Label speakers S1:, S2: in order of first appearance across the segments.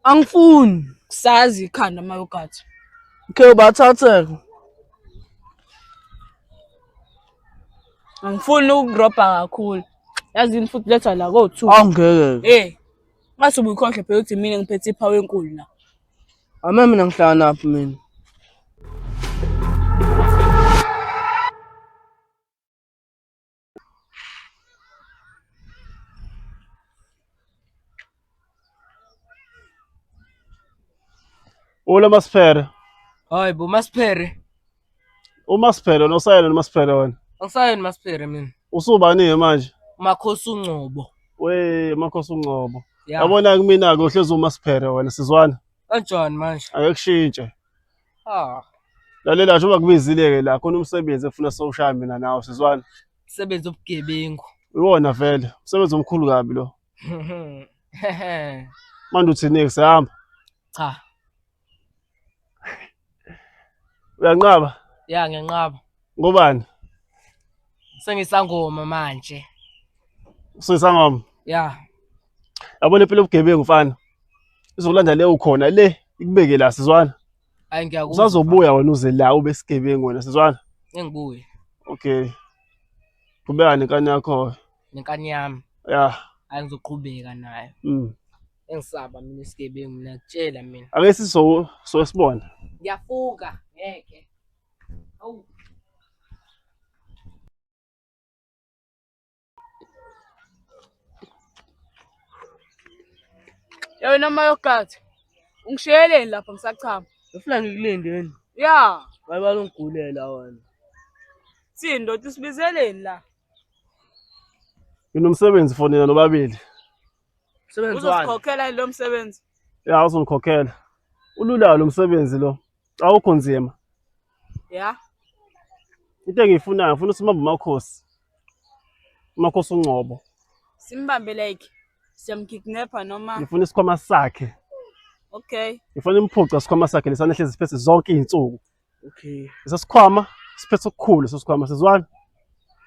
S1: Angifuni kusazi ikhanda mayogathi.
S2: Ke bathatheke.
S1: Angifuni ukurobha kakhulu. Yazini futhi letha la ko2.
S2: Angeke.
S1: Mase ubukhonhle phela uthi mina ngiphethe iphawu enkulu la.
S2: Ame mina ngihlala naphi mina?
S3: Ola Masiphere.
S4: Hayi bo Masiphere.
S3: uMasiphere nosayena noMasiphere wena.
S4: Angisayeni Masiphere mina.
S3: Usubani manje?
S4: Makhosi uNgcobo.
S3: Makhosi uNgcobo.
S4: Ya.
S3: Yabona kumina ke uhlezi uMasiphere wena sizwana.
S4: Kanjani manje?
S3: Ake kushintshe.
S4: Lalela
S3: nje uma kubizile ke la khona umsebenzi efuna sowushaya mina nawe sizwana.
S4: Sebenza ubugebengu.
S3: Iwona vele, umsebenzi omkhulu kabi lo. Manje uthini sihamba?
S4: Cha.
S3: Uyanqaba?
S4: Ya ngiyanqaba.
S3: Ngobani?
S4: Sengisangoma manje.
S3: Usisangoma.
S4: Ya.
S3: Yabona impilo obugebengu mfana. Izokulanda le ukhona le ikubeke la sizwana.
S4: Hayi ngiyakuzwa.
S3: Usazobuya wena uze la ube sigebengu wena sizwana.
S4: Ngibuye.
S3: Okay. Qhubeka nenkani yakho.
S4: Nenkani yami.
S3: Ya.
S4: Hayi ngizoqhubeka nayo. Engisaba mina isigebengu mina kutshela mina.
S3: Ake sisibona.
S4: Ngiyafuka ngeke. Awu.
S1: Yena mayogathi. Ungishiyeleni lapha ngisachama.
S2: Ufuna ngikulindeni.
S1: Ya.
S2: Bayibala ungigulela wena.
S1: Sini ndoda isibizeleni la.
S3: Nginomsebenzi fonela nobabili.
S2: Msebenzi wani?
S1: Uzokhokhela lo msebenzi.
S3: Ya uzongikhokhela. Ulula lo msebenzi lo. Awukho nzima.
S1: Ya.
S3: Into engiyifunayo ngifuna usimambe uMakhosi. uMakhosi uNgcobo.
S1: Simbambe like siyamkidnapper noma.
S3: Ngifuna isikhwama sakhe.
S1: Okay.
S3: Ngifuna imphuca isikhwama sakhe lesana hlezi siphethe zonke izinsuku.
S2: Okay.
S3: Isasikhwama siphethe okukhulu leso sikhwama sizwana.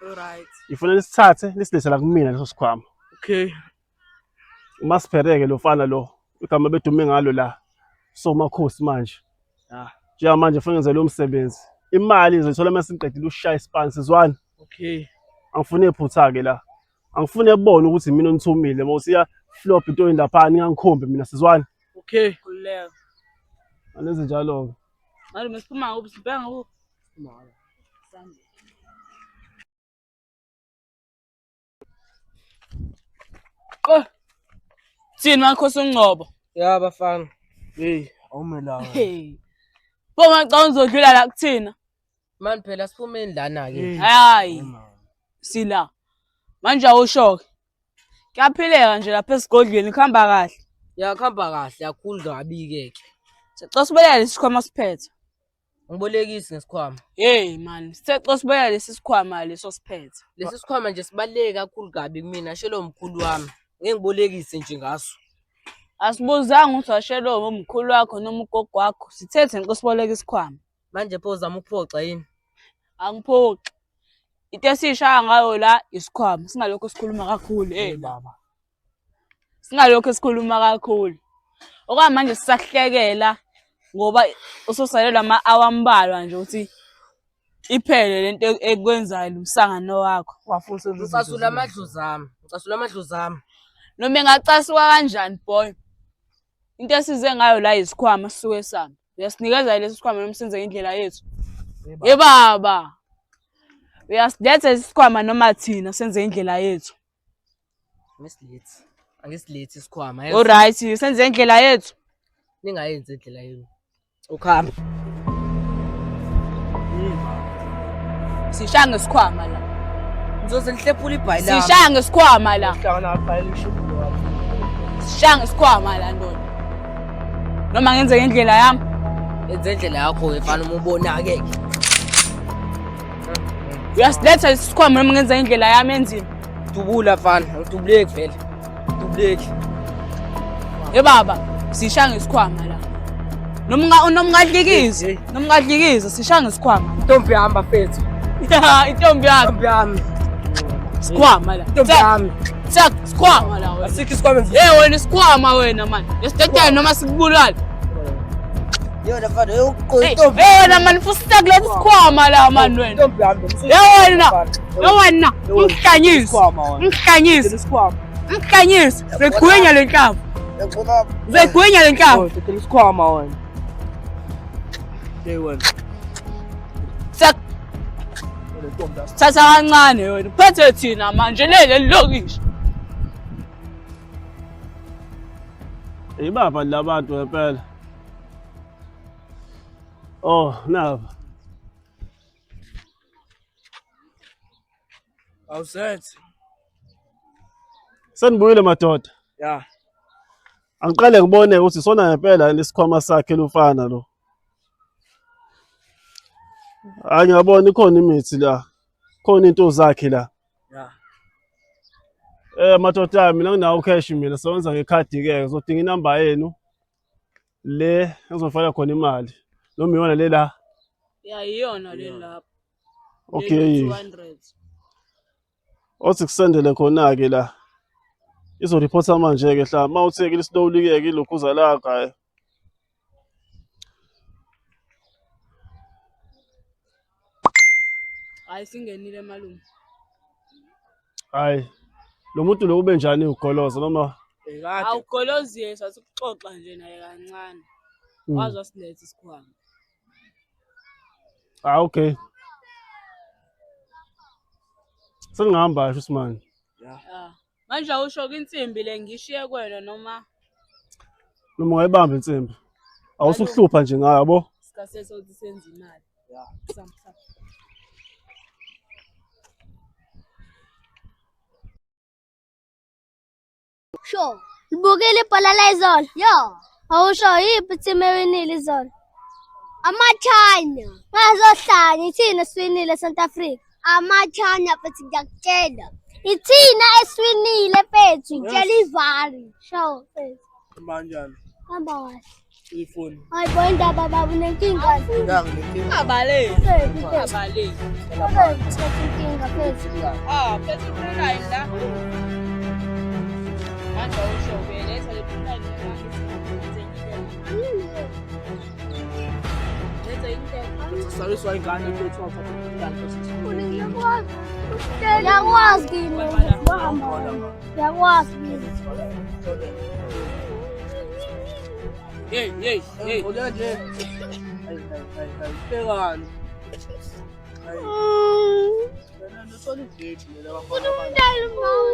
S1: Alright.
S3: Ngifuna nisithathe nisilese la kumina leso sikhwama.
S2: Okay.
S3: uMasiphereke lo mfana lo igama bedume ngalo la. So Makhosi manje. Njenga manje ngifuna ngenze lo msebenzi. Imali izoyithola mase ngiqedile ushaya isipani sizwana.
S2: Okay.
S3: Angifune iphutha ke la. Angifune ukubona ukuthi mina onithumile mawuthi ya flop into endaphani ngangikhombe mina sizwana.
S2: Okay.
S1: Kuleka.
S3: Aneze njalo ke.
S1: Manje masiphuma ngoba sibheka ngoba. Sini Makhosi uNgcobo.
S4: Ya bafana.
S2: Hey, awumela.
S1: Hey. Boma xa uzodlula la kuthina.
S4: Manje phela siphume endlana ke.
S1: Hayi. Sila. Manje awushoke. Kuyaphileka nje lapha esigodlweni kuhamba kahle.
S4: Yakhamba kahle kakhulu kabi keke.
S1: Sicela sibeka lesi sikhwama siphethe.
S4: Ngibolekisi ngesikhwama.
S1: Hey man, sicela sibeka lesi sikhwama leso siphethe.
S4: Lesi sikhwama nje sibaleke kakhulu kabi kumina shelo mkhulu wami. Ngeke ngibolekise nje ngaso.
S1: Asibuzanga ukuthi washelo umkhulu wakho noma ugogo wakho. Sithethe ngeke siboleke isikhwama.
S4: Manje pho uzama ukuphoxa yini?
S1: Angiphoqi. Into esishaya ngayo la isikhwama. Singalokho sikhuluma kakhulu
S2: baba.
S1: Singalokho sikhuluma kakhulu. Okwamanje sisahlekela ngoba usosalela ama-hour ambalwa nje ukuthi iphele lento ekwenzayo umsangano wakho.
S2: Wafuna
S4: Ngicasula amadlozi ami.
S1: Noma engacasuka kanjani boy? Into esize ngayo la isikhwama sisuke sami. Uyasinikeza lesi sikhwama noma senze indlela yethu. Baba. Uyasiletha isikhwama noma thina senze indlela yethu.
S4: Angisilethi isikhwama.
S1: Alright, senze indlela yethu.
S4: Ningayenzi indlela yenu. Ukhamba.
S1: Sishaya ngesikhwama la.
S4: Ngizoze ngihlephula ibhayila.
S1: Sishaya ngesikhwama la.
S2: Hlangana phayela ishubu wakho.
S1: Sishaya ngesikhwama la ndoda. Noma ngenze indlela yami.
S4: Yenza indlela yakho efana uma ubona ke.
S1: Uyasiletha isikhwama noma ngenza indlela yami enzima.
S4: Dubula mfana, ngidubuleki vele. Dubuleki.
S1: Baba, sishaya ngesikhwama la. Noma ungadlikiza sishaya ngesikhwama.
S4: Intombi yami bafethu.
S1: Intombi yami.
S4: Intombi yami.
S1: Sikhwama la.
S4: Intombi yami.
S1: Sak sikhwama la wena.
S4: Asikho isikwama
S1: Wena isikhwama wena manje. Lesithethe noma sikubulala.
S4: yona mfana yokuqoqa
S1: Wena manje futhi kulesi sikhwama la manje wena.
S4: intombi yami
S1: Wena. Ngihlanyise. Ngihlanyise.
S2: Isikhwama.
S1: Ngihlanyise. Zegwinya lenhlavu.
S4: yabona
S1: Zegwinya lenhlavu.
S2: Ngicela isikhwama wena. Wena.
S1: Sak
S2: Wena ntombi yami.
S1: thatha kancane wena. Phethe thina manje lele lokishi.
S3: Ibapha labantu ngempela. Oh, naba.
S2: Awusethi.
S3: Senibuyile madoda.
S2: Ya.
S3: Angiqale ngibone ukuthi sona ngempela lesikhwama sakhe lufana lo. Hayi ngiyabona ikhona imithi la. Khona into zakhe la.
S2: Ya.
S3: Madoda mina nginawo cash mina sewenza ngekhadi ke ngizodinga inamba yenu. Le ngizofaka khona imali. Noma iyona le la.
S1: Iyona le lapha.
S3: Okay.
S1: 200.
S3: Othi kusendele khona ke la. Izoreporta manje ke hla mawuthekile islowly ke lokhuza la gaye.
S1: Hayi singenile malume.
S3: Hayi. Lo muntu lo ube njani ugoloza noma
S2: Ekade.
S1: Awugoloziye sasikuxoxa nje naye kancane. Wazwa silethe isikhwama.
S3: okay. Sengihamba nje uSimani.
S1: Ya. Manje awusho insimbi le ngishiye kwena noma
S3: Noma ungayibamba insimbi. Awusuhlupha nje ngayo yabo.
S1: sikase sokuthi senze imali.
S2: Ya.
S1: Sam.
S5: Sure. Libukile ibhola lezolo. Yo. Awusho yiphi team ewinile izolo? AmaChina. Ngazohlanya ithina siwinile South Africa. AmaChina futhi ngiyakutshela. Ithina esiwinile mfethu, ngitshela ivari. Sure mfethu.
S2: Kanjani?
S5: Hamba kahle.
S2: Ifoni.
S5: Hayi bo indaba baba unenkinga.
S1: Abaleki.
S5: Inkinga mfethu.
S1: Phethe line la. Manje awusho uyeletha le line la. Letha into.
S2: Saliswa ingane mfethu waphatha.
S5: Yakwazi kimi. Yakwazi kimi.
S1: Hey.
S2: Ngolele nje. Tekani. Wena nosona idate mina bafana.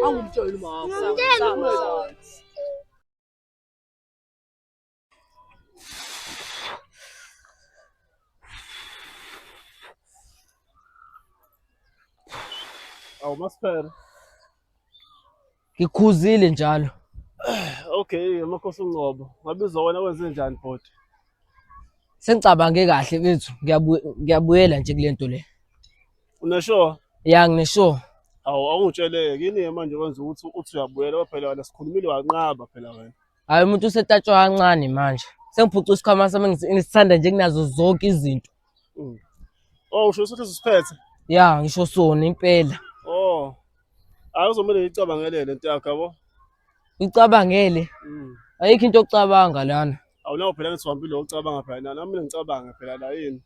S2: Angumtshela uma.
S3: Awu masiphere.
S4: ngikhuzile njalo
S3: Okay, amakhosi unqobo. Ngabizwa wena wenze njani bhodi?
S4: sengicabange kahle bethu ngiyabuyela nje kulento le
S3: Unesho?
S4: ya nginesho
S3: Awu awungitshele yini manje kwenza ukuthi uyabuyela phela wena sikhulumile wanqaba phela wena.
S4: hayi umuntu usetatshwa kancane manje sengiphuca isikhwama sami ngisithanda nje kunazo zonke izinto
S3: Oh usho ukuthi usiphethe?
S4: ya ngisho sona impela
S3: Oh. Awuzomele icabangele lento yakho yabo.
S4: ngicabangele ayikho into yokucabanga lana
S3: Awunawo phela ngithi uhambile ukucabanga phela nami ngicabanga phela la yini.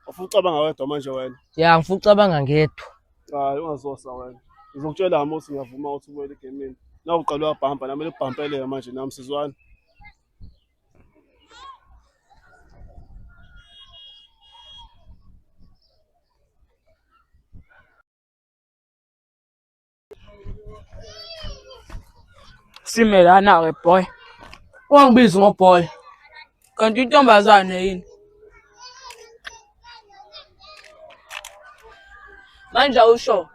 S3: Ufuna ucabanga wedwa manje wena.
S4: ya ngifuna ucabanga ngedwa
S3: Hayi ungazosa wena. Ngizokutshela nami ukuthi ngiyavuma ukuthi ubuyele egameni. Nawu uqala wabhampa nami lebhampele manje nami sizwana.
S1: Simelana ke boy.
S2: Wangibiza ngoboy.
S1: Kanti intombazane yini? Manje awusho.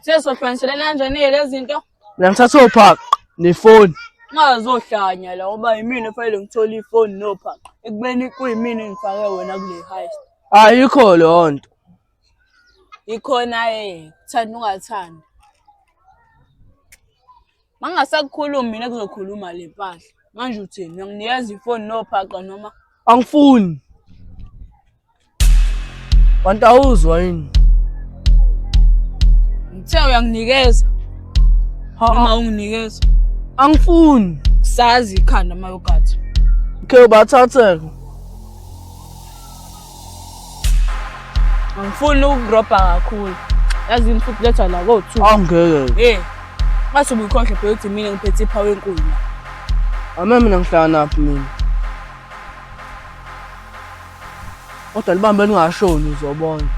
S1: Sesofanselana kanjani lezi zinto?
S2: Ngiyangithatha ophaka nefoni.
S1: Ungazohlanya la ngoba yimina fanele ngithola ifoni nophaka. Ekubeni kuyimina engifake wena kule heist.
S2: Ayikho lonto.
S1: Ikhona kuthanda ungathandi. Mangasakukhuluma mina kuzokhuluma le mpahla. Manje uthini? Ngiyanikeza ifoni nophaka noma
S2: Angifuni. Kanti awuzwa yini?
S1: ngithe uyanginikeza. noma unginikeza.
S2: Angifuni.
S1: Sazi ikhanda mayokathi.
S2: Ke bathatheke.
S1: Angifuni ukudropa kakhulu. Yazini futhi letha la ko2.
S2: Angeke.
S1: Ngathi ubukhohle phela uthi mina ngiphethe iphawu enkulu la.
S2: Ame mina ngihlala naphi mina? Kodwa libambe lingashoni uzobona.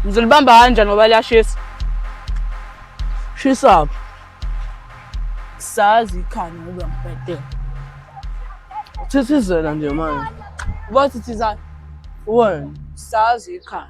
S1: Ngizolibamba kanjani ngoba liyashisa?
S2: Shisa.
S1: Sazi ikhanda ngoba ngiphethe.
S2: Thithizela nje manje.
S1: Ubathi thizana.
S2: Wena.
S1: Sazi ikhanda.